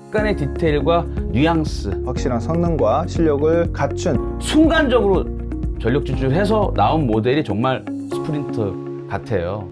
약간의 디테일과 뉘앙스, 확실한 성능과 실력을 갖춘 순간적으로 전력 질주해서 나온 모델이 정말 스프린트 같아요.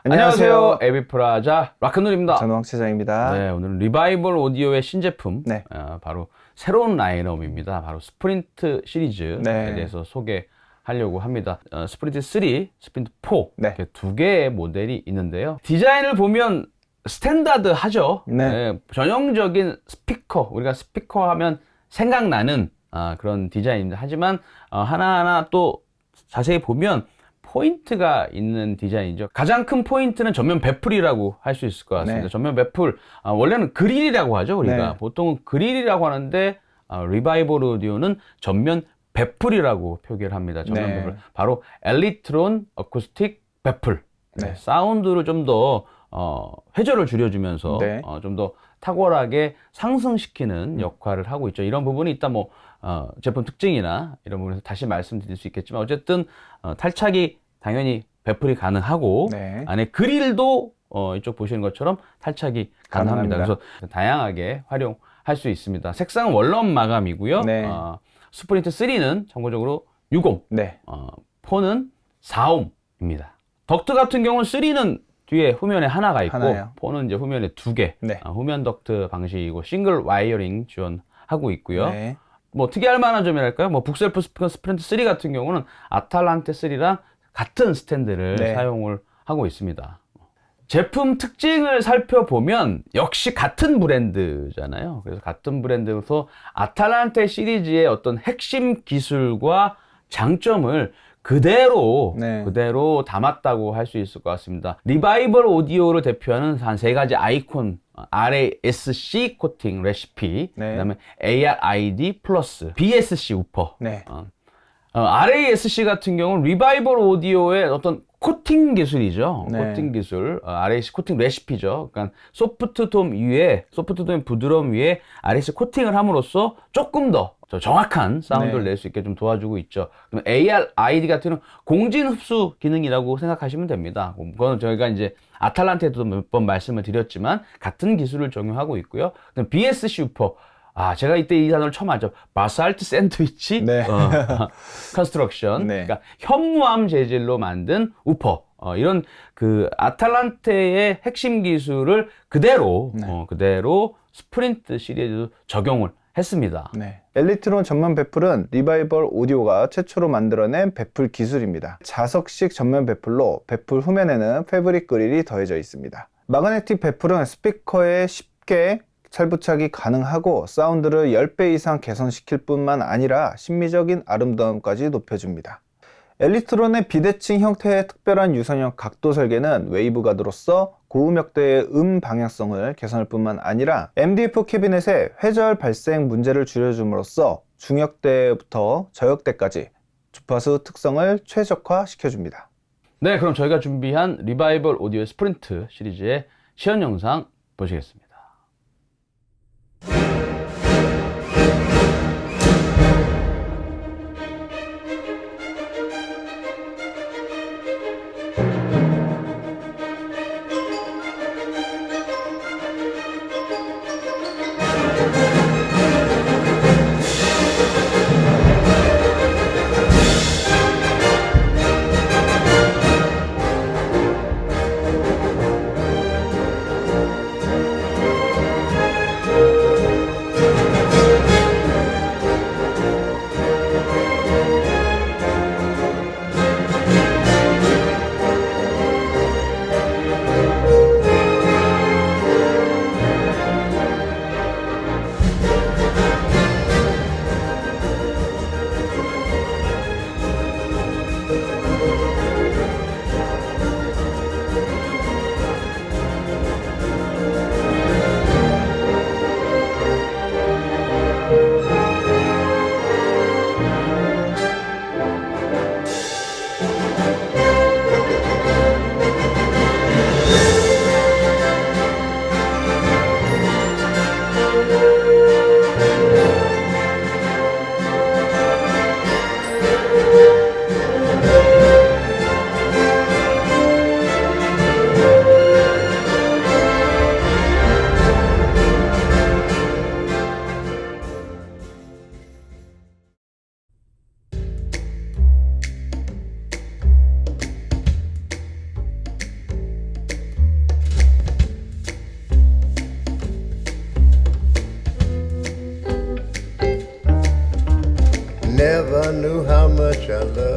안녕하세요. 에비프라자 락큰롤입니다. 저는 황차장입니다. 네, 오늘은 리바이벌 오디오의 신제품, 네. 바로 새로운 라인업입니다. 바로 스프린트 시리즈에 네. 대해서 소개하려고 합니다. 스프린트 3, 스프린트 4 네. 이렇게 두 개의 모델이 있는데요. 디자인을 보면 스탠다드하죠. 네. 전형적인 스피커, 우리가 스피커 하면 생각나는 그런 디자인입니다. 하지만 하나하나 또 자세히 보면 포인트가 있는 디자인이죠. 가장 큰 포인트는 전면 배풀이라고 할 수 있을 것 같습니다. 네. 전면 배풀, 원래는 그릴이라고 하죠, 우리가. 네. 보통은 그릴이라고 하는데 리바이벌 오디오는 전면 배풀이라고 표기를 합니다. 전면 네. 배풀. 바로 엘리트론 어쿠스틱 배풀. 네. 사운드를 좀 더 회전을 줄여주면서 네. 좀 더 탁월하게 상승시키는 역할을 하고 있죠. 이런 부분이 이따 뭐 제품 특징이나 이런 부분에서 다시 말씀드릴 수 있겠지만, 어쨌든 탈착이 당연히 배풀이 가능하고, 네. 안에 그릴도 이쪽 보시는 것처럼 탈착이 가능합니다. 가능합니다. 그래서 다양하게 활용할 수 있습니다. 색상은 원럼 마감이고요. 네. 스프린트 3는 참고적으로 60, 네. 4는 4옴입니다. 덕트 같은 경우는 3는 뒤에 후면에 하나가 있고, 하나요. 4는 이제 후면에 2개. 네. 후면 덕트 방식이고 싱글 와이어링 지원하고 있고요. 네. 뭐 특이할 만한 점이랄까요? 뭐 북셀프 스피커 스프린트 3 같은 경우는 아탈란테 3랑 같은 스탠드를 네. 사용을 하고 있습니다. 제품 특징을 살펴보면 역시 같은 브랜드잖아요. 그래서 같은 브랜드로서 아탈란테 시리즈의 어떤 핵심 기술과 장점을 그대로 담았다고 할 수 있을 것 같습니다. 리바이벌 오디오를 대표하는 한 세 가지 아이콘, RASC 코팅 레시피, 네. 그다음에 ARID 플러스, BSC 우퍼. 네. RASC 같은 경우는 리바이벌 오디오의 어떤 코팅 기술이죠. 네. 코팅 기술, RASC 코팅 레시피죠. 그러니까 소프트돔 위에, 소프트돔 부드러움 위에 RASC 코팅을 함으로써 조금 더 정확한 사운드를 네. 낼 수 있게 좀 도와주고 있죠. 그럼 ARID 같은 경우는 공진 흡수 기능이라고 생각하시면 됩니다. 그건 저희가 이제 아탈란테도 몇 번 말씀을 드렸지만 같은 기술을 적용하고 있고요. 그럼 BSC 우퍼. 제가 이때 이 단어를 처음 알죠. 바살트 샌드위치 네. 컨스트럭션. 네. 그러니까 현무암 재질로 만든 우퍼. 이런 그 아탈란테의 핵심 기술을 그대로 그대로 스프린트 시리즈 적용을 했습니다. 네. 엘리트론 전면 배풀은 리바이벌 오디오가 최초로 만들어낸 배풀 기술입니다. 자석식 전면 배풀로 배풀 후면에는 패브릭 그릴이 더해져 있습니다. 마그네틱 배풀은 스피커에 쉽게 찰부착이 가능하고 사운드를 10배 이상 개선시킬 뿐만 아니라 심미적인 아름다움까지 높여줍니다. 엘리트론의 비대칭 형태의 특별한 유선형 각도 설계는 웨이브 가드로서 고음역대의 방향성을 개선할 뿐만 아니라 MDF 캐비넷의 회절 발생 문제를 줄여줌으로써 중역대부터 저역대까지 주파수 특성을 최적화시켜줍니다. 네, 그럼 저희가 준비한 리바이벌 오디오 스프린트 시리즈의 시연 영상 보시겠습니다.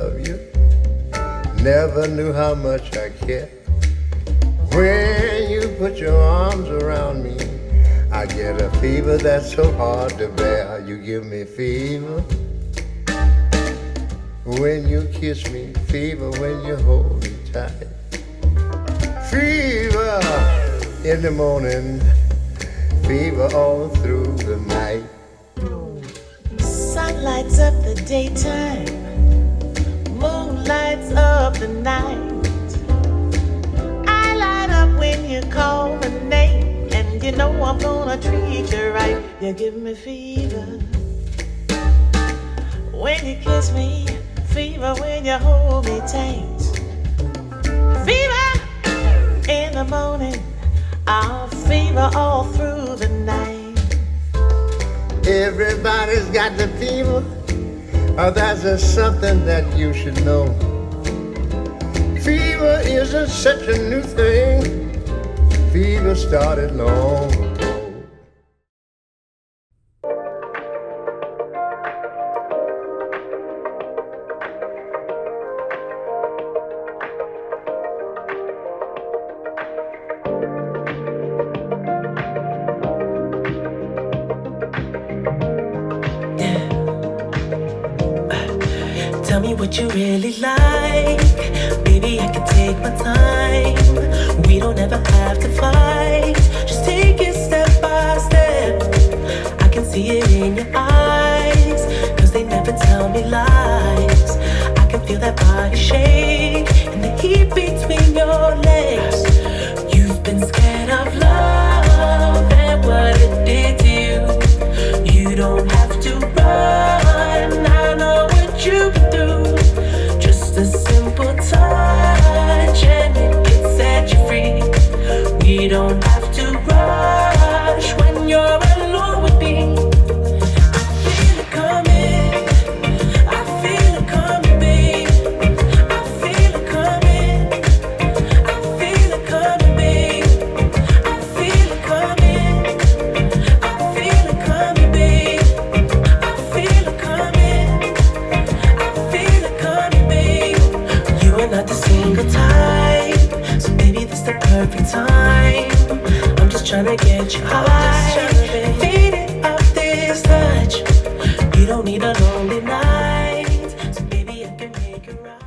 love you. Never knew how much I care. When you put your arms around me, I get a fever that's so hard to bear. You give me fever when you kiss me, fever when you hold me tight. Fever in the morning, fever all through the night. Sun lights up the daytime, moon lights up the night. I light up when you call my name, and you know I'm gonna treat you right. You give me fever when you kiss me, fever when you hold me tight. Fever in the morning, I'll fever all through the night. Everybody's got the fever. Oh, that's just something that you should know. Fever isn't such a new thing. Fever started long ago. Tell me what you really like. Baby, I can take my time. We don't ever have to fight. Just take it step by step. I can see it in your eyes, 'cause they never tell me lies. I can feel that body shake and the heat between your legs. You've been scared of love and what it did to you. You don't have to run. I know what you've been through. Just a simple touch and it can set you free. We don't have to rush when you're alone with me. I feel it coming. I feel it coming, babe. I feel it coming. I feel it coming, babe. I feel it coming. I feel it coming, babe. I feel it coming. I feel it coming, babe. You are not the single type, so maybe this the perfect time. I'm just tryna get you high and faded off this touch. You don't need a lonely night, so baby I can make it right.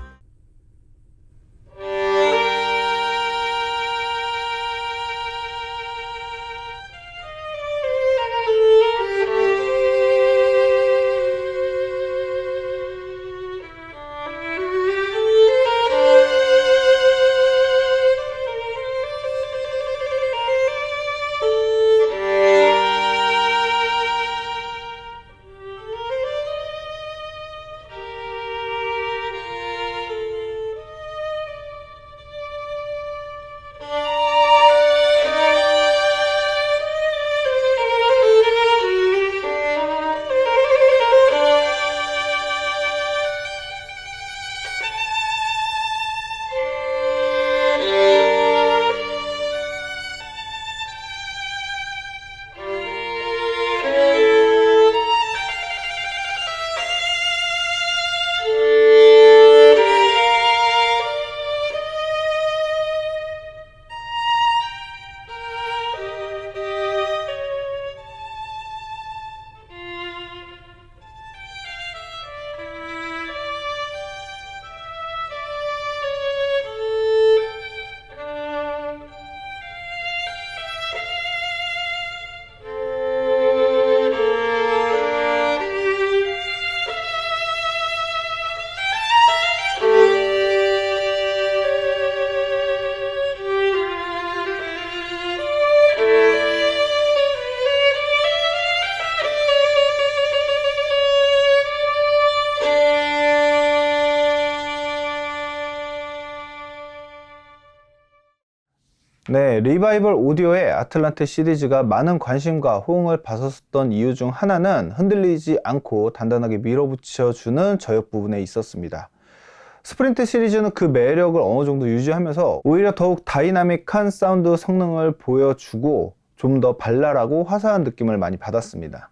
네, 리바이벌 오디오의 아틀란테 시리즈가 많은 관심과 호응을 받았었던 이유 중 하나는 흔들리지 않고 단단하게 밀어붙여주는 저역 부분에 있었습니다. 스프린트 시리즈는 그 매력을 어느 정도 유지하면서 오히려 더욱 다이나믹한 사운드 성능을 보여주고 좀 더 발랄하고 화사한 느낌을 많이 받았습니다.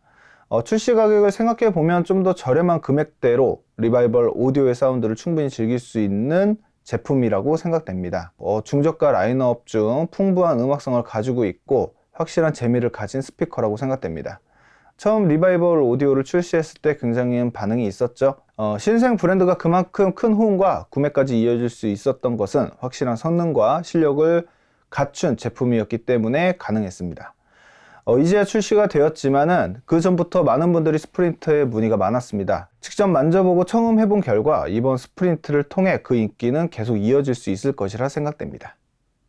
출시 가격을 생각해 보면 좀 더 저렴한 금액대로 리바이벌 오디오의 사운드를 충분히 즐길 수 있는 제품이라고 생각됩니다. 중저가 라인업 중 풍부한 음악성을 가지고 있고 확실한 재미를 가진 스피커라고 생각됩니다. 처음 리바이벌 오디오를 출시했을 때 굉장히 반응이 있었죠. 신생 브랜드가 그만큼 큰 호응과 구매까지 이어질 수 있었던 것은 확실한 성능과 실력을 갖춘 제품이었기 때문에 가능했습니다. 이제야 출시가 되었지만은 그 전부터 많은 분들이 스프린트에 문의가 많았습니다. 직접 만져보고 청음해본 결과 이번 스프린트를 통해 그 인기는 계속 이어질 수 있을 것이라 생각됩니다.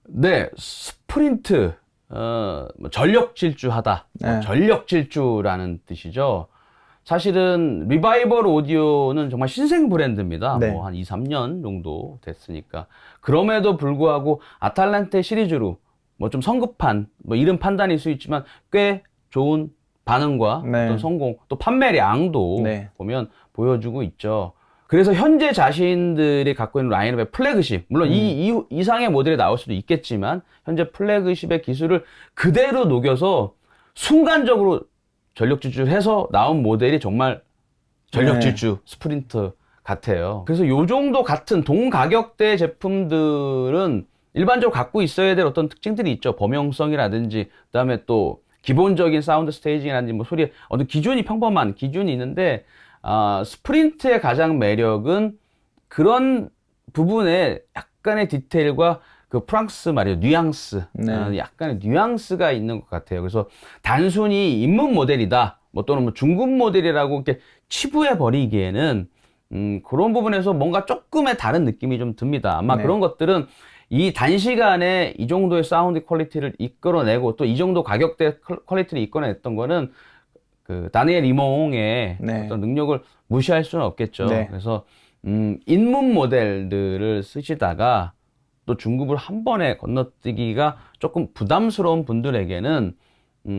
네, 스프린트. 전력 질주하다. 네. 전력 질주라는 뜻이죠. 사실은 리바이벌 오디오는 정말 신생 브랜드입니다. 네. 뭐 한 2, 3년 정도 됐으니까. 그럼에도 불구하고 아탈란테 시리즈로 뭐 좀 성급한 뭐 이런 판단일 수 있지만 꽤 좋은 반응과 네. 어떤 성공, 또 판매량도 네. 보면 보여주고 있죠. 그래서 현재 자신들이 갖고 있는 라인업의 플래그십, 물론 이 이상의 모델이 나올 수도 있겠지만 현재 플래그십의 기술을 그대로 녹여서 순간적으로 전력 질주해서 나온 모델이 정말 전력 질주 스프린트 같아요. 그래서 요 정도 같은 동가격대 제품들은 일반적으로 갖고 있어야 될 어떤 특징들이 있죠. 범용성이라든지 그다음에 또 기본적인 사운드 스테이징이라든지 뭐 소리에 어떤 기준이 평범한 기준이 있는데 스프린트의 가장 매력은 그런 부분에 약간의 디테일과 그 프랑스 말이에요. 뉘앙스. 네. 약간의 뉘앙스가 있는 것 같아요. 그래서 단순히 입문 모델이다. 뭐 또는 뭐 중급 모델이라고 이렇게 치부해 버리기에는 그런 부분에서 뭔가 조금의 다른 느낌이 좀 듭니다. 아마 네. 그런 것들은 이 단시간에 이 정도의 사운드 퀄리티를 이끌어내고 또 이 정도 가격대 퀄리티를 이끌어냈던 거는 그 다니엘 이몽의 네. 어떤 능력을 무시할 수는 없겠죠. 네. 그래서 입문 모델들을 쓰시다가 또 중급을 한 번에 건너뛰기가 조금 부담스러운 분들에게는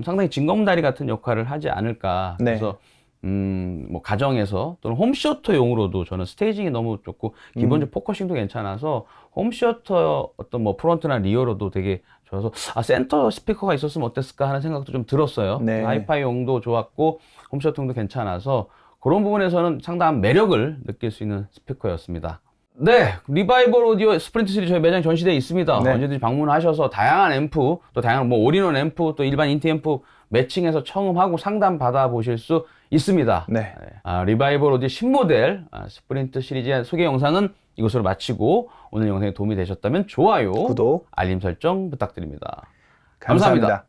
상당히 징검다리 같은 역할을 하지 않을까. 네. 그래서 뭐 가정에서 또는 홈시어터용으로도 저는 스테이징이 너무 좋고 기본적 포커싱도 괜찮아서 홈시어터 어떤 뭐 프론트나 리어로도 되게 좋아서 센터 스피커가 있었으면 어땠을까 하는 생각도 좀 들었어요. 네. 하이파이용도 좋았고 홈시어터용도 괜찮아서 그런 부분에서는 상당한 매력을 느낄 수 있는 스피커였습니다. 네, 리바이벌 오디오 스프린트 시리즈 저희 매장 전시되어 있습니다. 네. 언제든지 방문하셔서 다양한 앰프, 또 다양한 뭐 올인원 앰프, 또 일반 인티 앰프 매칭해서 청음하고 상담 받아보실 수 있습니다. 네. 리바이벌 오디오 신모델 스프린트 시리즈의 소개 영상은 이것으로 마치고 오늘 영상이 도움이 되셨다면 좋아요, 구독, 알림 설정 부탁드립니다. 감사합니다.